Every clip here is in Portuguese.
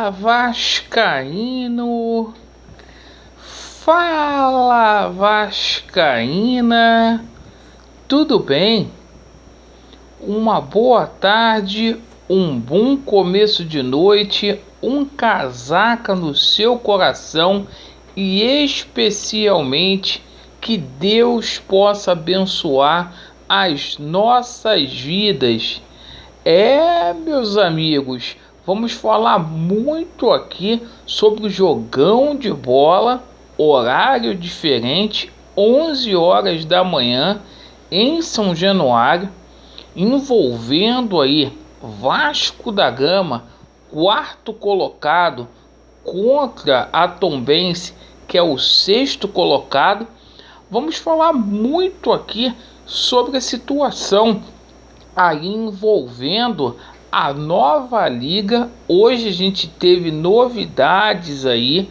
Fala Vascaíno, fala Vascaína, tudo bem? Uma boa tarde, um bom começo de noite, um casaca no seu coração e especialmente que Deus possa abençoar as nossas vidas. Meus amigos, vamos falar muito aqui sobre o jogão de bola, horário diferente, 11 horas da manhã em São Januário, envolvendo aí Vasco da Gama, quarto colocado, contra a Tombense, que é o sexto colocado. Vamos falar muito aqui sobre a situação aí envolvendo a nova liga. Hoje a gente teve novidades aí.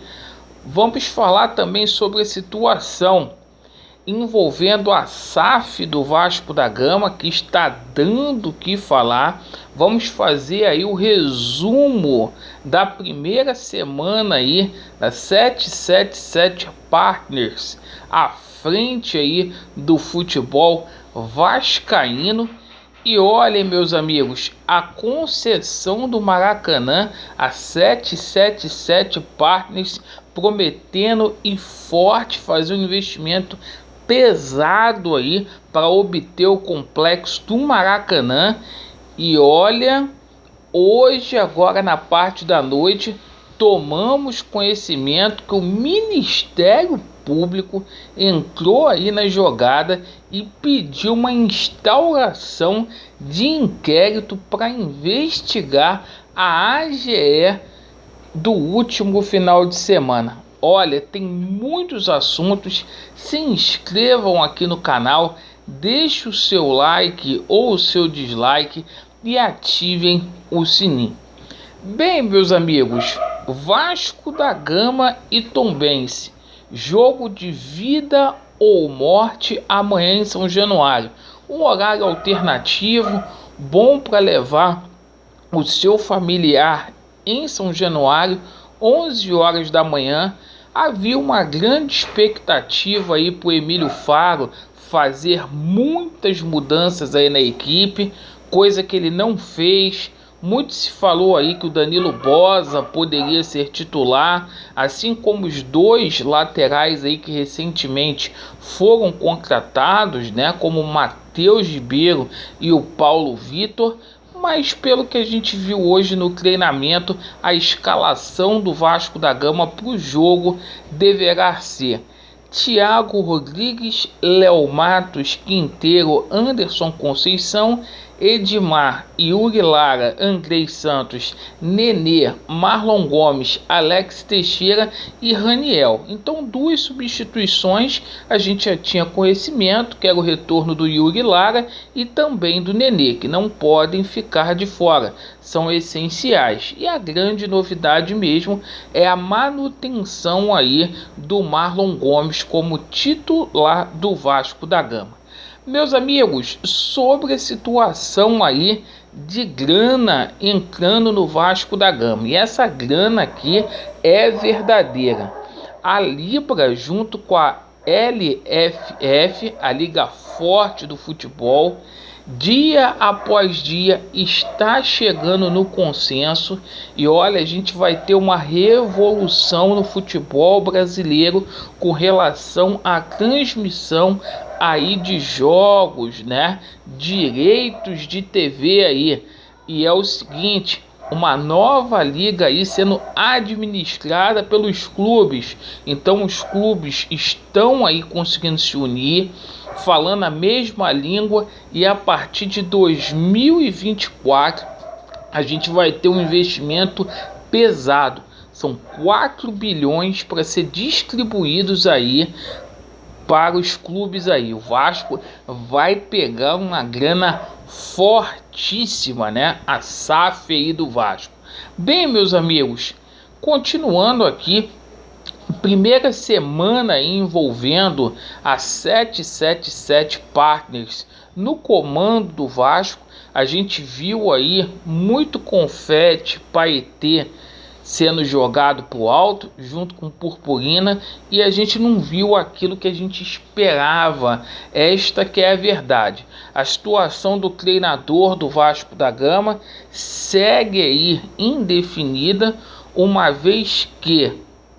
Vamos falar também sobre a situação envolvendo a SAF do Vasco da Gama, que está dando o que falar. Vamos fazer aí o resumo da primeira semana aí da 777 Partners, à frente aí do futebol vascaíno. E olhem, meus amigos, a concessão do Maracanã, a 777 Partners, prometendo e forte fazer um investimento pesado aí para obter o complexo do Maracanã. E olha, hoje, agora na parte da noite, tomamos conhecimento que o Ministério Público entrou aí na jogada e pediu uma instauração de inquérito para investigar a AGE do último final de semana. Olha, tem muitos assuntos. Se inscrevam aqui no canal, deixe o seu like ou o seu dislike e ativem o sininho. Bem, meus amigos, Vasco da Gama e Tombense, jogo de vida ou morte amanhã em São Januário. Um horário alternativo, bom para levar o seu familiar em São Januário, 11 horas da manhã. Havia uma grande expectativa aí para o Emílio Faro fazer muitas mudanças aí na equipe, coisa que ele não fez. Muito se falou aí que o Danilo Boza poderia ser titular, assim como os dois laterais aí que recentemente foram contratados, né, como o Matheus Ribeiro e o Paulo Vitor. Mas pelo que a gente viu hoje no treinamento, a escalação do Vasco da Gama para o jogo deverá ser Thiago Rodrigues, Léo Matos, Quinteiro, Anderson Conceição, Edmar, Yuri Lara, Andrei Santos, Nenê, Marlon Gomes, Alex Teixeira e Raniel. Então, duas substituições a gente já tinha conhecimento, que era o retorno do Yuri Lara e também do Nenê, que não podem ficar de fora, são essenciais. E a grande novidade mesmo é a manutenção aí do Marlon Gomes como titular do Vasco da Gama. Meus amigos, sobre a situação aí de grana entrando no Vasco da Gama, e essa grana aqui é verdadeira. A Libra, junto com a LFF, a Liga Forte do Futebol, dia após dia está chegando no consenso. E olha, a gente vai ter uma revolução no futebol brasileiro com relação à transmissão aí de jogos, né? Direitos de TV aí. E é o seguinte, uma nova liga aí sendo administrada pelos clubes. Então os clubes estão aí conseguindo se unir, falando a mesma língua, e a partir de 2024 a gente vai ter um investimento pesado. São 4 bilhões para ser distribuídos aí para os clubes aí. O Vasco vai pegar uma grana fortíssima, né? A SAF aí do Vasco. Bem, meus amigos, continuando aqui, primeira semana envolvendo a 777 Partners no comando do Vasco. A gente viu aí muito confete, paetê sendo jogado para o alto junto com Purpurina, e a gente não viu aquilo que a gente esperava. Esta que é a verdade. A situação do treinador do Vasco da Gama segue aí indefinida, uma vez que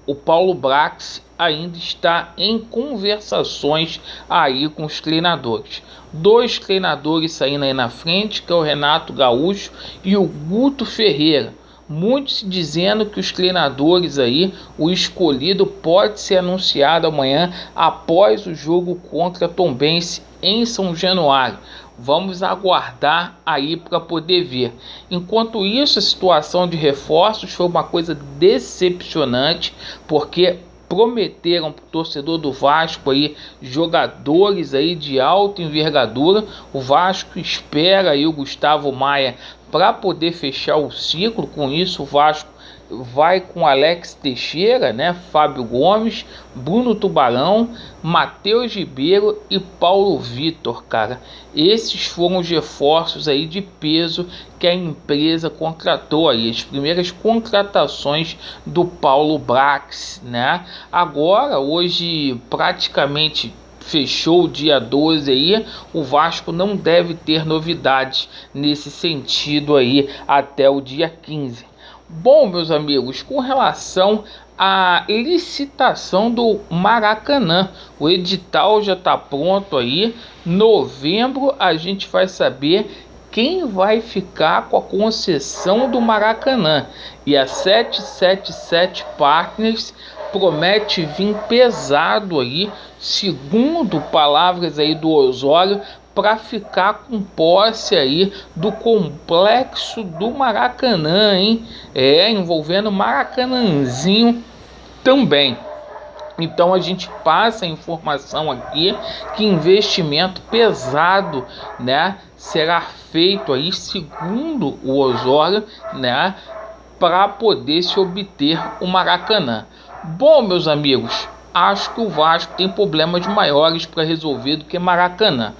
o Paulo Brax ainda está em conversações aí com os treinadores. Dois treinadores saindo aí na frente, que é o Renato Gaúcho e o Guto Ferreira. Muitos se dizendo que os treinadores aí, o escolhido pode ser anunciado amanhã após o jogo contra Tombense em São Januário. Vamos aguardar aí para poder ver. Enquanto isso, a situação de reforços foi uma coisa decepcionante, porque prometeram para o torcedor do Vasco aí jogadores aí de alta envergadura. O Vasco espera aí o Gustavo Maia para poder fechar o ciclo. Com isso, o Vasco vai com Alex Teixeira, né, Fábio Gomes, Bruno Tubarão, Matheus Ribeiro e Paulo Vitor, cara. Esses foram os reforços aí de peso que a empresa contratou aí, as primeiras contratações do Paulo Brax, né? Agora, hoje praticamente fechou o dia 12 aí, o Vasco não deve ter novidades nesse sentido aí até o dia 15. Bom, meus amigos, com relação à licitação do Maracanã, o edital já está pronto aí. Novembro a gente vai saber quem vai ficar com a concessão do Maracanã. E a 777 Partners promete vir pesado aí, segundo palavras aí do Osório, para ficar com posse aí do complexo do Maracanã, hein? Envolvendo Maracanãzinho também. Então a gente passa a informação aqui que investimento pesado, né, será feito aí, segundo o Osório, né, para poder se obter o Maracanã. Bom, meus amigos, acho que o Vasco tem problemas maiores para resolver do que Maracanã.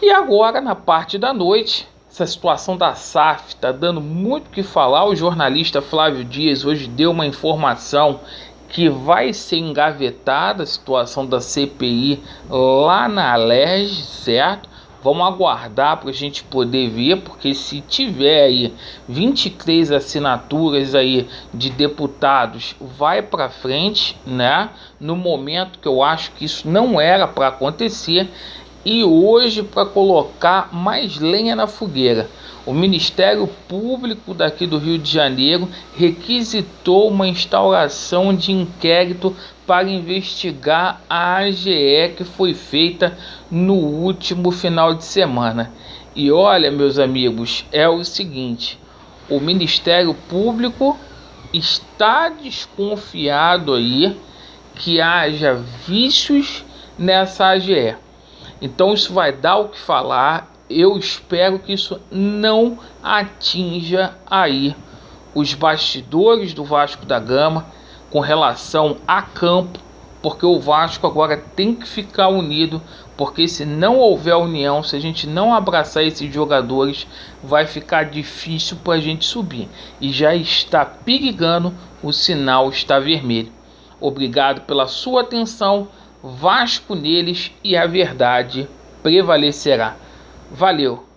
E agora, na parte da noite, essa situação da SAF está dando muito o que falar. O jornalista Flávio Dias hoje deu uma informação que vai ser engavetada a situação da CPI lá na Alerj, certo? Vamos aguardar para a gente poder ver, porque se tiver aí 23 assinaturas aí de deputados, vai para frente, né? No momento que eu acho que isso não era para acontecer. E hoje, para colocar mais lenha na fogueira, o Ministério Público daqui do Rio de Janeiro requisitou uma instauração de inquérito para investigar a AGE que foi feita no último final de semana. E olha, meus amigos, é o seguinte: o Ministério Público está desconfiado aí que haja vícios nessa AGE. Então isso vai dar o que falar. Eu espero que isso não atinja aí os bastidores do Vasco da Gama com relação a campo, porque o Vasco agora tem que ficar unido, porque se não houver união, se a gente não abraçar esses jogadores, vai ficar difícil para a gente subir. E já está perigando, o sinal está vermelho. Obrigado pela sua atenção. Vasco neles e a verdade prevalecerá. Valeu!